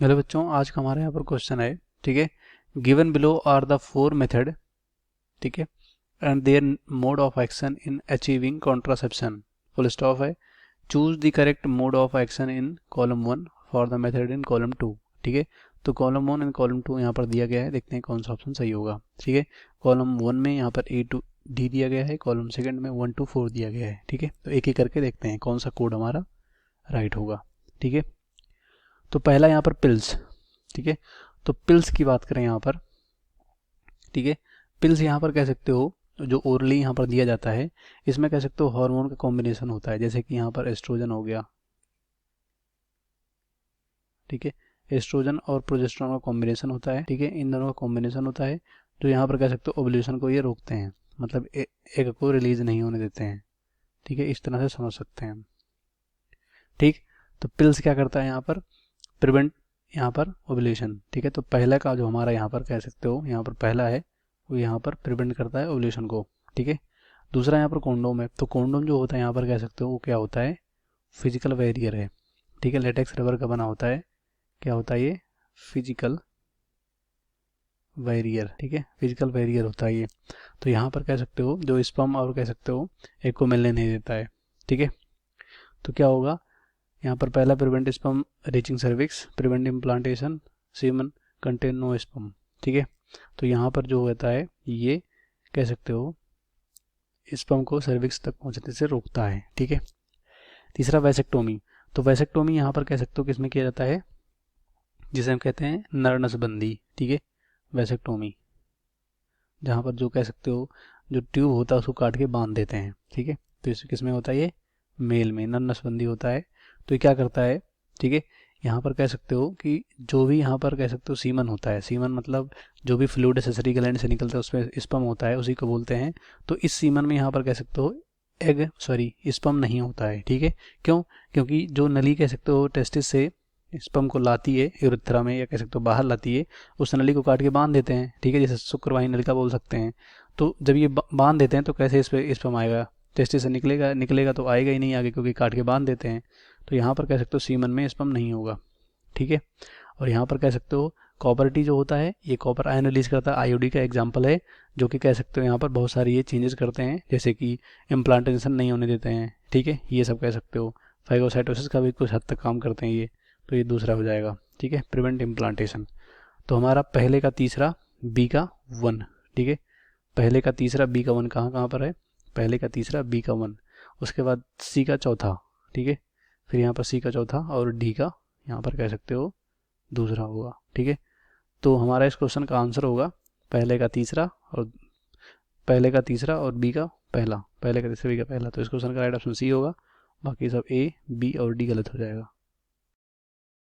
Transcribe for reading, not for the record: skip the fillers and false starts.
Hello बच्चों, आज का हमारे यहाँ पर क्वेश्चन है। ठीक है, given below are the four method, ठीक है, and their mode of action in achieving contraception, full stop है। Choose the correct mode of action in column 1 for the method in column 2। ठीक है, तो कॉलम 1 एंड कॉलम 2 यहाँ पर दिया गया है, देखते हैं कौन सा ऑप्शन सही होगा। ठीक है, कॉलम 1 में यहाँ पर A to D दिया गया है, कॉलम सेकंड में 1 to 4 दिया गया है। ठीक है, तो एक एक करके देखते हैं कौन सा कोड हमारा राइट होगा। ठीक है, तो पहला यहाँ पर पिल्स। ठीक है, तो पिल्स की बात करें यहाँ पर, ठीक है, पिल्स यहाँ पर कह सकते हो जो ओरली यहाँ पर दिया जाता है, इसमें कह सकते हो हार्मोन का कॉम्बिनेशन होता है, जैसे कि यहाँ पर एस्ट्रोजन हो गया। ठीक है, एस्ट्रोजन और प्रोजेस्टेरॉन का कॉम्बिनेशन होता है। ठीक है, इन दोनों का कॉम्बिनेशन होता है, जो यहाँ पर कह सकते हो ओवुलेशन को ये रोकते हैं, मतलब एग को रिलीज नहीं होने देते हैं। ठीक है, इस तरह से समझ सकते हैं। ठीक, तो पिल्स क्या करता है यहाँ पर, प्रिवेंट यहाँ पर ओवुलेशन। ठीक है, तो पहला का जो हमारा यहाँ पर कह सकते हो, यहाँ पर पहला है वो यहाँ पर प्रिवेंट करता है ओवुलेशन को। ठीक है, दूसरा यहाँ पर कॉन्डोम है, तो कॉन्डोम जो होता है यहाँ पर कह सकते हो वो क्या होता है, फिजिकल बैरियर है। ठीक है, लेटेक्स रबर का बना होता है, क्या होता है ये, फिजिकल बैरियर। ठीक है, फिजिकल बैरियर होता है ये। तो यहाँ पर कह सकते हो जो स्पर्म और कह सकते हो एक को मिलने नहीं देता है। ठीक है, तो क्या होगा यहाँ पर, पहला prevent sperm reaching cervix, prevent implantation, semen contain no sperm. ठीक है, तो यहाँ पर जो होता है ये कह सकते हो स्पर्म को सर्विक्स तक पहुँचने से रोकता है। ठीक है, तीसरा वैसेक्टोमी। तो वैसेक्टोमी यहाँ पर कह सकते हो किसमें किया जाता है, जिसे हम कहते हैं नर नसबंदी। ठीक है, वैसेक्टोमी, जहाँ पर जो कह सकते हो जो ट्यूब होता है उसको काट के बांध देते हैं। ठीक है, तो इस किसमें होता है, ये मेल में नर नसबंदी होता है। तो ये क्या करता है, ठीक है, यहाँ पर कह सकते हो कि जो भी यहाँ पर कह सकते हो सीमन होता है, सीमन मतलब जो भी फ्लूइड सेसरी ग्लैंड से निकलता है उसमें स्पर्म होता है, उसी को बोलते हैं। तो इस सीमन में यहाँ पर कह सकते हो एग सॉरी स्पर्म नहीं होता है। ठीक है, क्यों, क्योंकि जो नली कह सकते हो टेस्टिस से स्पर्म को लाती है यूरेथ्रा में, या कह सकते हो बाहर लाती है, उस नली को काट के बांध देते हैं। ठीक है, जैसे शुक्रवाही नलिका बोल सकते हैं। तो जब ये बांध देते हैं तो कैसे इस पर स्पर्म आएगा, टेस्टिस से निकलेगा तो आएगा ही नहीं आगे, क्योंकि काट के बांध देते हैं। तो यहाँ पर कह सकते हो सीमन में स्पर्म नहीं होगा। ठीक है, और यहाँ पर कह सकते हो कॉपर टी जो होता है ये कॉपर आयन रिलीज करता है, आईओडी का एग्जाम्पल है, जो कि कह सकते हो यहाँ पर बहुत सारी ये चेंजेस करते हैं, जैसे कि इम्प्लांटेशन नहीं होने देते हैं। ठीक है, ये सब कह सकते हो, फाइगोसाइटोसिस का भी कुछ हद तक काम करते हैं ये। तो ये दूसरा हो जाएगा। ठीक है, प्रिवेंट इम्प्लांटेशन। तो हमारा पहले का तीसरा बी का 1। ठीक है, पहले का तीसरा बी का 1 कहाँ कहाँ पर है, पहले का तीसरा बी का 1, उसके बाद सी का चौथा। ठीक है, फिर यहाँ पर सी का चौथा और डी का यहाँ पर कह सकते हो दूसरा होगा। ठीक है, तो हमारा इस क्वेश्चन का आंसर होगा पहले का तीसरा और बी का पहला, पहले का तीसरा बी का पहला। तो इस क्वेश्चन का राइट ऑप्शन सी होगा, बाकी सब ए बी और डी गलत हो जाएगा।